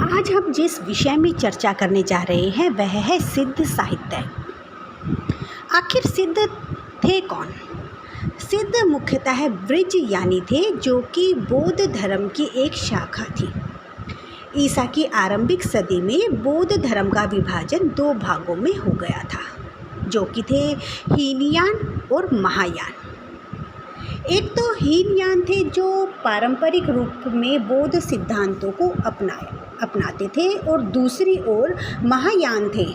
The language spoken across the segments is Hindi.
आज हम जिस विषय में चर्चा करने जा रहे हैं वह है सिद्ध साहित्य। आखिर सिद्ध थे कौन? सिद्ध मुख्यतः ब्रज यानी थे, जो कि बौद्ध धर्म की एक शाखा थी। ईसा की आरंभिक सदी में बौद्ध धर्म का विभाजन दो भागों में हो गया था, जो कि थे हीनयान और महायान। एक तो हीनयान थे, जो पारंपरिक रूप में बौद्ध सिद्धांतों को अपनाते थे, और दूसरी ओर महायान थे,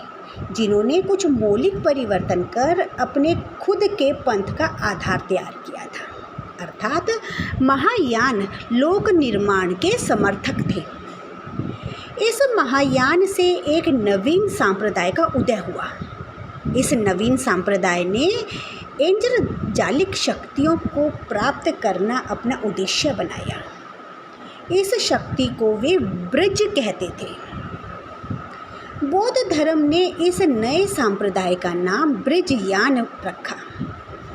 जिन्होंने कुछ मौलिक परिवर्तन कर अपने खुद के पंथ का आधार तैयार किया था। अर्थात महायान लोक निर्माण के समर्थक थे। इस महायान से एक नवीन संप्रदाय का उदय हुआ। इस नवीन संप्रदाय ने इंद्रजालिक शक्तियों को प्राप्त करना अपना उद्देश्य बनाया। इस शक्ति को वे ब्रज कहते थे। बौद्ध धर्म ने इस नए संप्रदाय का नाम ब्रजयान रखा,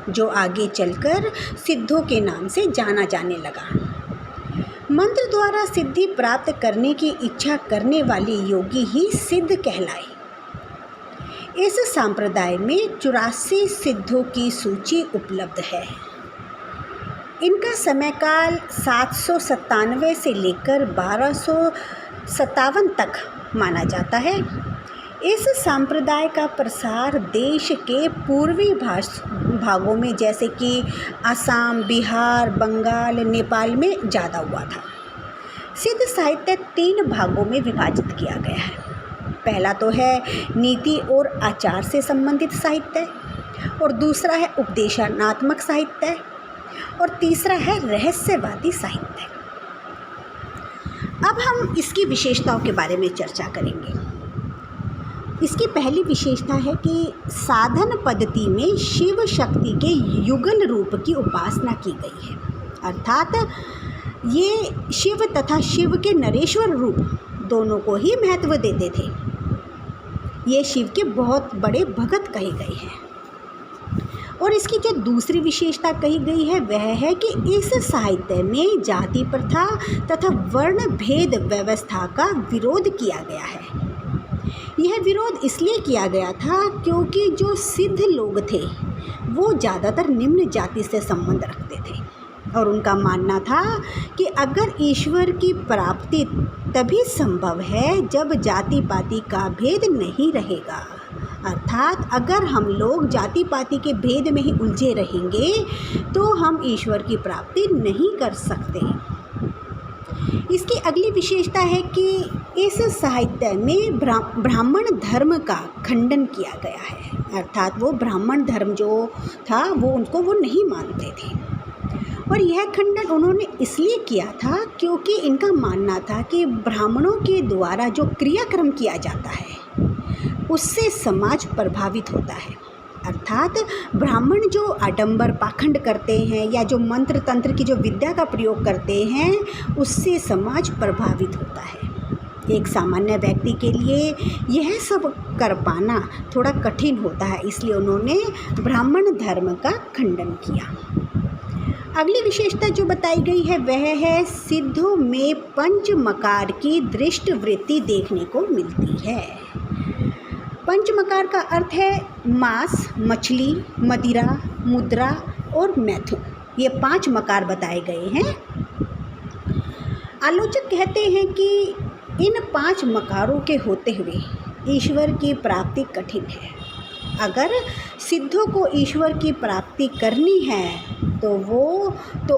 जो आगे चलकर सिद्धों के नाम से जाना जाने लगा। मंत्र द्वारा सिद्धि प्राप्त करने की इच्छा करने वाले योगी ही सिद्ध कहलाए। इस संप्रदाय में 84 सिद्धों की सूची उपलब्ध है। इनका समयकाल 797 से लेकर 1257 तक माना जाता है। इस संप्रदाय का प्रसार देश के पूर्वी भागों में, जैसे कि असम, बिहार, बंगाल, नेपाल में ज़्यादा हुआ था। सिद्ध साहित्य 3 भागों में विभाजित किया गया है। पहला तो है नीति और आचार से संबंधित साहित्य, और दूसरा है उपदेशात्मक साहित्य, और तीसरा है रहस्यवादी साहित्य। अब हम इसकी विशेषताओं के बारे में चर्चा करेंगे। इसकी पहली विशेषता है कि साधन पद्धति में शिव शक्ति के युगल रूप की उपासना की गई है। अर्थात ये शिव तथा शिव के नरेश्वर रूप दोनों को ही महत्व देते थे। ये शिव के बहुत बड़े भगत कहे गए हैं। और इसकी जो दूसरी विशेषता कही गई है वह है कि इस साहित्य में जाति प्रथा तथा वर्ण भेद व्यवस्था का विरोध किया गया है। यह विरोध इसलिए किया गया था क्योंकि जो सिद्ध लोग थे वो ज़्यादातर निम्न जाति से संबंध रखते थे, और उनका मानना था कि अगर ईश्वर की प्राप्ति तभी संभव है जब जाति पाति का भेद नहीं रहेगा। अर्थात अगर हम लोग जाति पाति के भेद में ही उलझे रहेंगे तो हम ईश्वर की प्राप्ति नहीं कर सकते। इसकी अगली विशेषता है कि इस साहित्य में ब्राह्मण धर्म का खंडन किया गया है। अर्थात वो ब्राह्मण धर्म जो था वो नहीं मानते थे, और यह खंडन उन्होंने इसलिए किया था क्योंकि इनका मानना था कि ब्राह्मणों के द्वारा जो क्रियाक्रम किया जाता है उससे समाज प्रभावित होता है। अर्थात ब्राह्मण जो आडंबर पाखंड करते हैं या जो मंत्र तंत्र की जो विद्या का प्रयोग करते हैं उससे समाज प्रभावित होता है। एक सामान्य व्यक्ति के लिए यह सब कर पाना थोड़ा कठिन होता है, इसलिए उन्होंने ब्राह्मण धर्म का खंडन किया। अगली विशेषता जो बताई गई है वह है सिद्धों में पंचमकार की दृष्ट वृत्ति देखने को मिलती है। पंचमकार का अर्थ है मांस, मछली, मदिरा, मुद्रा और मैथुन। ये 5 मकार बताए गए हैं। आलोचक कहते हैं कि इन 5 मकारों के होते हुए ईश्वर की प्राप्ति कठिन है। अगर सिद्धों को ईश्वर की प्राप्ति करनी है तो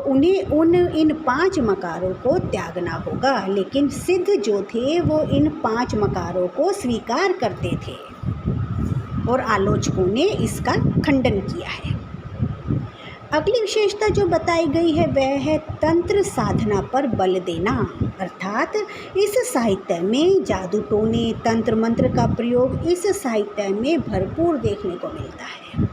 उन्हें इन 5 मकारों को त्यागना होगा। लेकिन सिद्ध जो थे वो इन 5 मकारों को स्वीकार करते थे, और आलोचकों ने इसका खंडन किया है। अगली विशेषता जो बताई गई है वह है तंत्र साधना पर बल देना। अर्थात इस साहित्य में जादू टोने, तंत्र मंत्र का प्रयोग इस साहित्य में भरपूर देखने को मिलता है।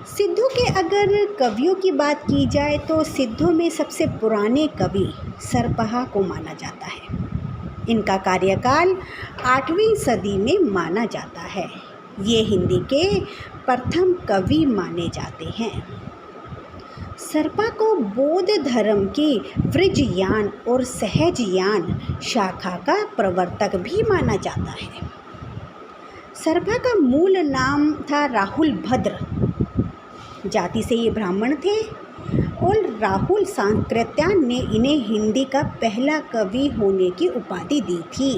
सिद्धों के अगर कवियों की बात की जाए तो सिद्धों में सबसे पुराने कवि सरपहा को माना जाता है। इनका कार्यकाल 8वीं सदी में माना जाता है। ये हिंदी के प्रथम कवि माने जाते हैं। सर्पा को बौद्ध धर्म की वृज्ञयान और सहजयान शाखा का प्रवर्तक भी माना जाता है। सर्पा का मूल नाम था राहुल भद्र, जाति से ये ब्राह्मण थे और राहुल सांकृत्यायन ने इन्हें हिंदी का पहला कवि होने की उपाधि दी थी।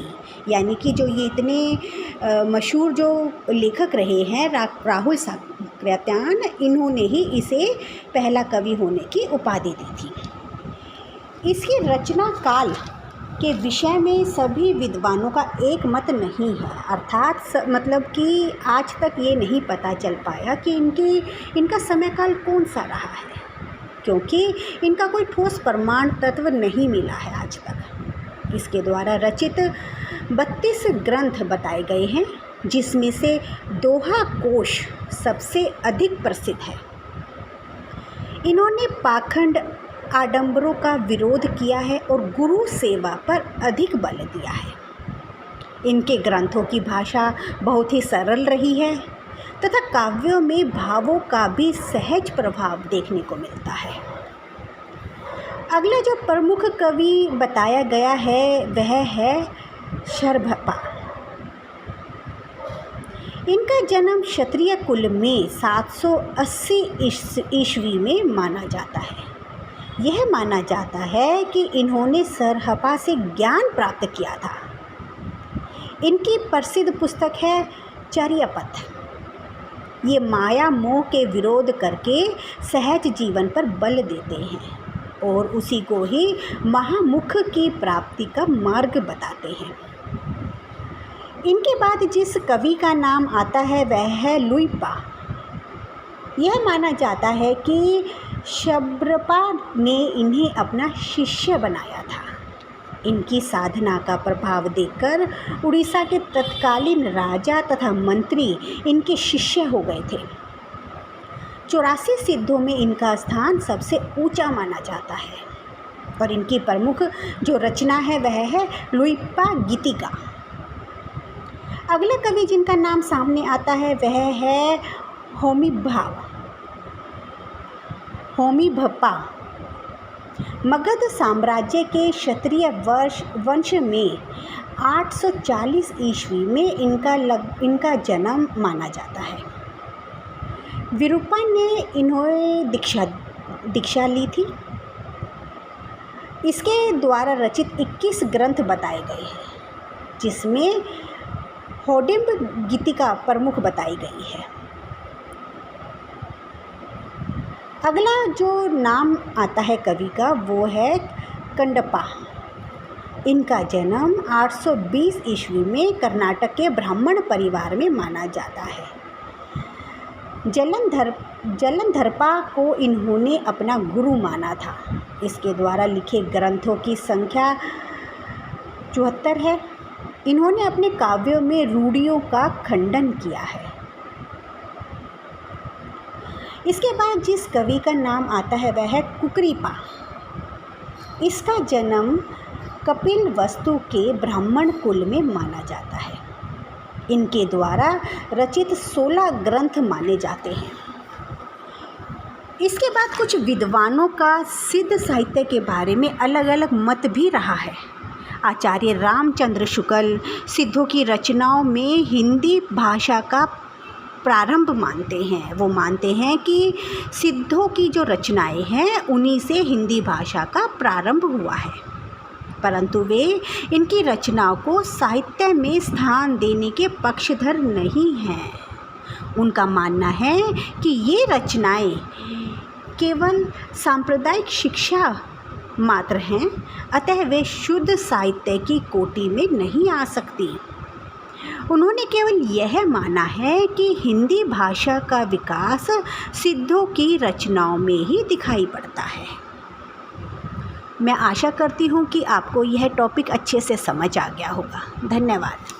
यानी कि जो ये इतने मशहूर जो लेखक रहे हैं राहुल सांकृत्यायन, इन्होंने ही इसे पहला कवि होने की उपाधि दी थी। इसकी रचना काल के विषय में सभी विद्वानों का एक मत नहीं है, अर्थात मतलब कि आज तक ये नहीं पता चल पाया कि इनका समय काल कौन सा रहा है, क्योंकि इनका कोई ठोस प्रमाण तत्व नहीं मिला है आज तक। इसके द्वारा रचित 32 ग्रंथ बताए गए हैं, जिसमें से दोहा कोश सबसे अधिक प्रसिद्ध है। इन्होंने पाखंड आडंबरों का विरोध किया है और गुरु सेवा पर अधिक बल दिया है। इनके ग्रंथों की भाषा बहुत ही सरल रही है तथा काव्यों में भावों का भी सहज प्रभाव देखने को मिलता है। अगला जो प्रमुख कवि बताया गया है वह है शरभप्पा। इनका जन्म क्षत्रिय कुल में 780 ईस्वी में माना जाता है। यह माना जाता है कि इन्होंने सरहपा से ज्ञान प्राप्त किया था। इनकी प्रसिद्ध पुस्तक है चर्यापद। ये माया मोह के विरोध करके सहज जीवन पर बल देते हैं और उसी को ही महामुख की प्राप्ति का मार्ग बताते हैं। इनके बाद जिस कवि का नाम आता है वह है लुइपा। यह माना जाता है कि शरभप्पा ने इन्हें अपना शिष्य बनाया था। इनकी साधना का प्रभाव देखकर उड़ीसा के तत्कालीन राजा तथा मंत्री इनके शिष्य हो गए थे। 84 सिद्धों में इनका स्थान सबसे ऊंचा माना जाता है और इनकी प्रमुख जो रचना है वह है लुइपा गीतिका। अगला कवि जिनका नाम सामने आता है वह है होमीभप्पा। मगध साम्राज्य के क्षत्रिय वंश में 840 ईस्वी में इनका जन्म माना जाता है। विरूपा ने इन्होंने दीक्षा ली थी। इसके द्वारा रचित 21 ग्रंथ बताए गए हैं, जिसमें होडिम्ब गीतिका प्रमुख बताई गई है। अगला जो नाम आता है कवि का वो है कंडप्पा। इनका जन्म 820 ईस्वी में कर्नाटक के ब्राह्मण परिवार में माना जाता है। जलंधरप्पा को इन्होंने अपना गुरु माना था। इसके द्वारा लिखे ग्रंथों की संख्या 74 है। इन्होंने अपने काव्यों में रूढ़ियों का खंडन किया है। इसके बाद जिस कवि का नाम आता है वह है कुकरीपा। इसका जन्म कपिलवस्तु के ब्राह्मण कुल में माना जाता है। इनके द्वारा रचित 16 ग्रंथ माने जाते हैं। इसके बाद कुछ विद्वानों का सिद्ध साहित्य के बारे में अलग अलग मत भी रहा है। आचार्य रामचंद्र शुक्ल सिद्धों की रचनाओं में हिंदी भाषा का प्रारंभ मानते हैं। वो मानते हैं कि सिद्धों की जो रचनाएं हैं उन्हीं से हिंदी भाषा का प्रारंभ हुआ है, परंतु वे इनकी रचनाओं को साहित्य में स्थान देने के पक्षधर नहीं हैं। उनका मानना है कि ये रचनाएं केवल सांप्रदायिक शिक्षा मात्र हैं, अतः वे शुद्ध साहित्य की कोटि में नहीं आ सकती। उन्होंने केवल यह माना है कि हिंदी भाषा का विकास सिद्धों की रचनाओं में ही दिखाई पड़ता है। मैं आशा करती हूँ कि आपको यह टॉपिक अच्छे से समझ आ गया होगा। धन्यवाद।